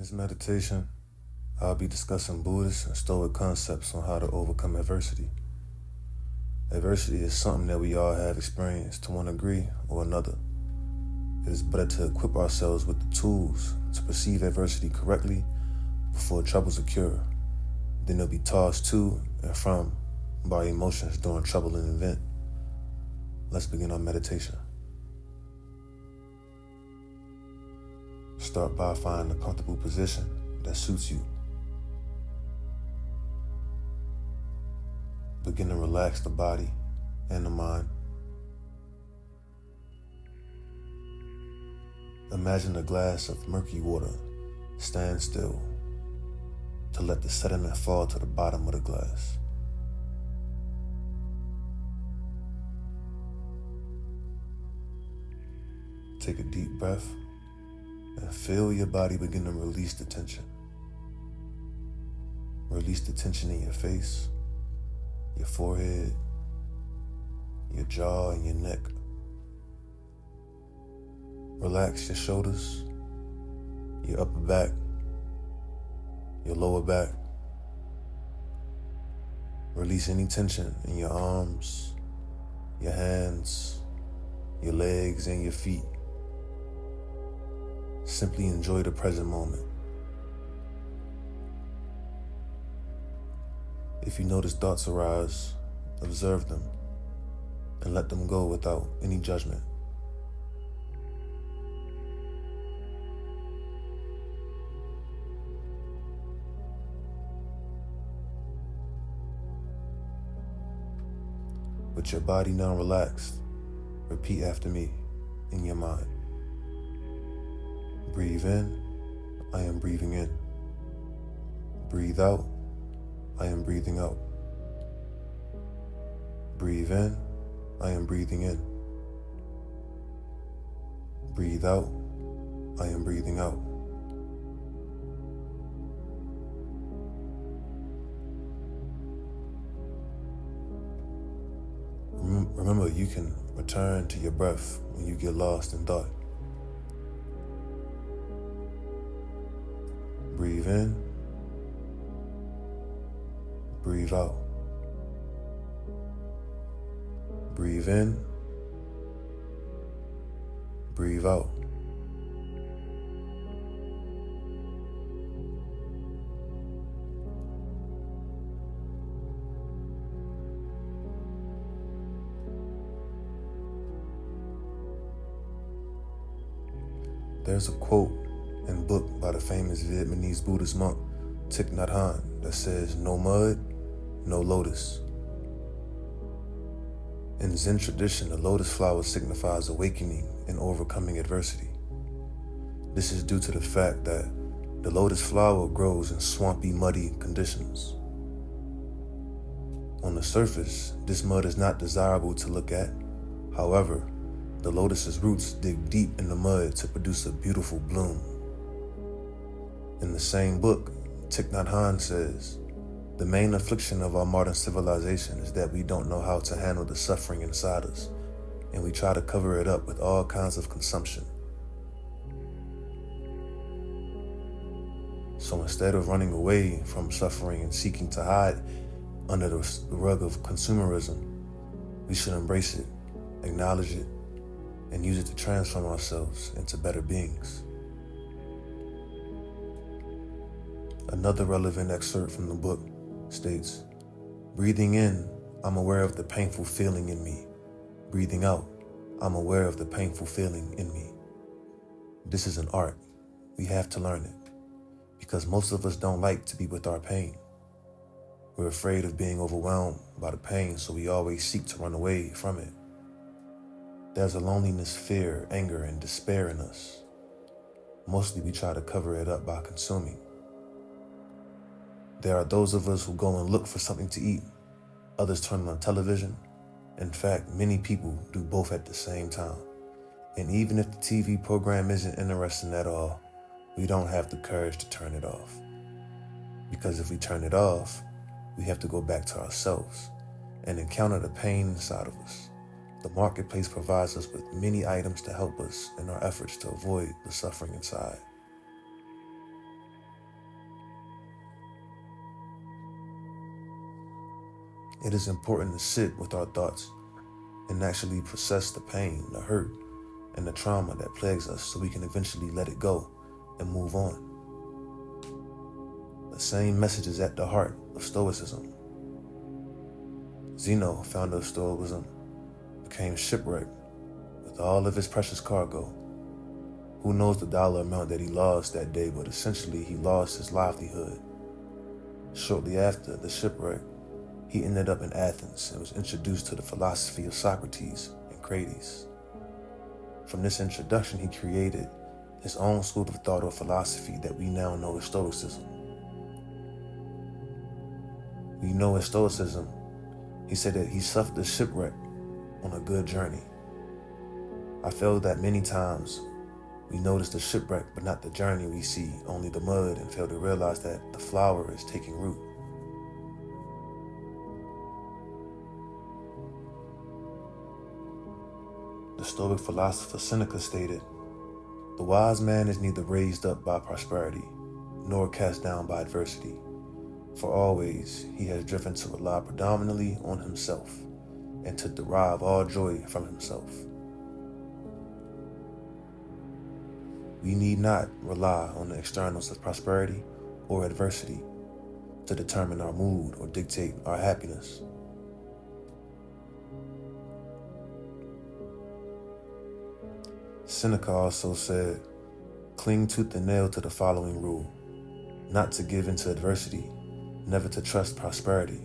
this meditation, I'll be discussing Buddhist and Stoic concepts on how to overcome adversity. Adversity is something that we all have experienced to one degree or another. It is better to equip ourselves with the tools to perceive adversity correctly before troubles occur than to be tossed to and from by emotions during trouble and event. Let's begin our meditation. Start by finding a comfortable position that suits you. Begin to relax the body and the mind. Imagine a glass of murky water stand still to let the sediment fall to the bottom of the glass. Take a deep breath and feel your body begin to release the tension. Release the tension in your face, your forehead, your jaw, and your neck. Relax your shoulders, your upper back, your lower back. Release any tension in your arms, your hands, your legs, and your feet. Simply enjoy the present moment. If you notice thoughts arise, observe them and let them go without any judgment. With your body now relaxed, repeat after me in your mind. Breathe in, I am breathing in. Breathe out, I am breathing out. Breathe in, I am breathing in. Breathe out, I am breathing out. Remember, you can return to your breath when you get lost in thought. Breathe in, breathe out. Breathe in, breathe out. There's a quote and book by the famous Vietnamese Buddhist monk 𝐷𝐤𝐤𝐤 that says, "No mud, no lotus." In Zen tradition, the lotus flower signifies awakening and overcoming adversity. This is due to the fact that the lotus flower grows in swampy, muddy conditions. On the surface, this mud is not desirable to look at. However, the lotus's roots dig deep in the mud to produce a beautiful bloom. In the same book, 𝐷𝐤𝐤𝐤 says, "The main affliction of our modern civilization is that we don't know how to handle the suffering inside us, and we try to cover it up with all kinds of consumption." So instead of running away from suffering and seeking to hide under the rug of consumerism, we should embrace it, acknowledge it, and use it to transform ourselves into better beings. Another relevant excerpt from the book states, "Breathing in, I'm aware of the painful feeling in me. Breathing out, I'm aware of the painful feeling in me." This is an art. We have to learn it, because most of us don't like to be with our pain. We're afraid of being overwhelmed by the pain, so we always seek to run away from it. There's a loneliness, fear, anger, and despair in us. Mostly we try to cover it up by consuming. There are those of us who go and look for something to eat. Others turn on television. In fact, many people do both at the same time. And even if the TV program isn't interesting at all, we don't have the courage to turn it off. Because if we turn it off, we have to go back to ourselves and encounter the pain inside of us. The marketplace provides us with many items to help us in our efforts to avoid the suffering inside. It is important to sit with our thoughts and actually process the pain, the hurt, and the trauma that plagues us so we can eventually let it go and move on. The same message is at the heart of Stoicism. Zeno, founder of Stoicism, became shipwrecked with all of his precious cargo. Who knows the dollar amount that he lost that day, but essentially he lost his livelihood. Shortly after the shipwreck, he ended up in Athens and was introduced to the philosophy of Socrates and 𝐵𝐸𝐵. From this introduction, he created his own school of thought or philosophy that we now know as Stoicism. We know as Stoicism, he said that he suffered a shipwreck on a good journey. I feel that many times we notice the shipwreck but not the journey. We see only the mud and fail to realize that the flower is taking root. The Stoic philosopher Seneca stated, "The wise man is neither raised up by prosperity, nor cast down by adversity, for always he has driven to rely predominantly on himself and to derive all joy from himself." We need not rely on the externals of prosperity or adversity to determine our mood or dictate our happiness. Seneca also said, "Cling tooth and nail to the following rule: not to give in to adversity, never to trust prosperity,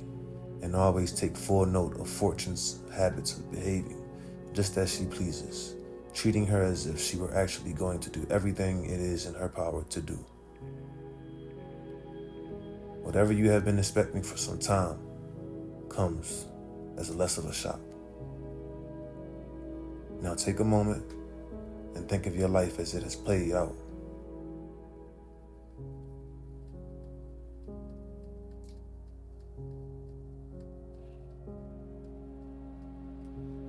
and always take full note of fortune's habits of behaving just as she pleases, treating her as if she were actually going to do everything it is in her power to do." Whatever you have been expecting for some time comes as less of a shock. Now take a moment and think of your life as it has played out.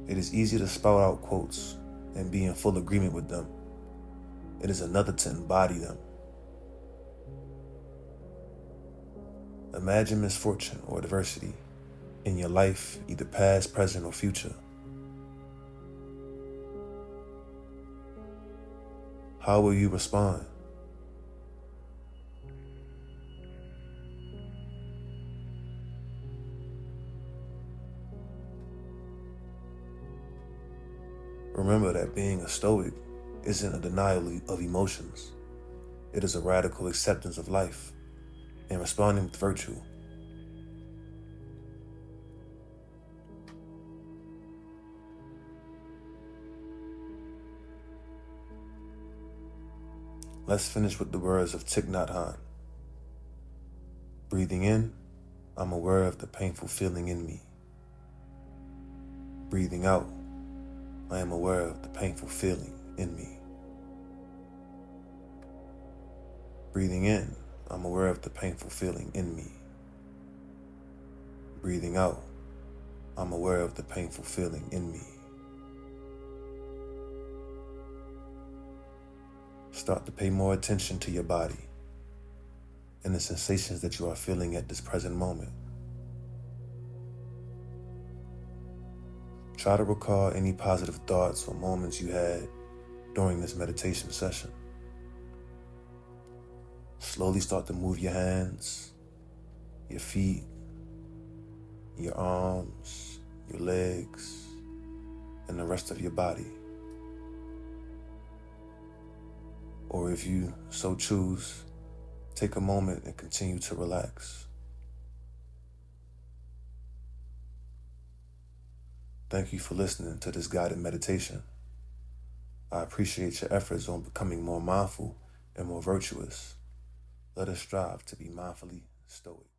It is easy to spout out quotes and be in full agreement with them. It is another to embody them. Imagine misfortune or adversity in your life, either past, present, or future. How will you respond? Remember that being a Stoic isn't a denial of emotions. It is a radical acceptance of life and responding with virtue. Let's finish with the words of 𝐷𝐸𝐤𝐞. Breathing in, I'm aware of the painful feeling in me. Breathing out, I am aware of the painful feeling in me. Breathing in, I'm aware of the painful feeling in me. Breathing out, I'm aware of the painful feeling in me. Start to pay more attention to your body and the sensations that you are feeling at this present moment. Try to recall any positive thoughts or moments you had during this meditation session. Slowly start to move your hands, your feet, your arms, your legs, and the rest of your body. Or if you so choose, take a moment and continue to relax. Thank you for listening to this guided meditation. I appreciate your efforts on becoming more mindful and more virtuous. Let us strive to be mindfully stoic.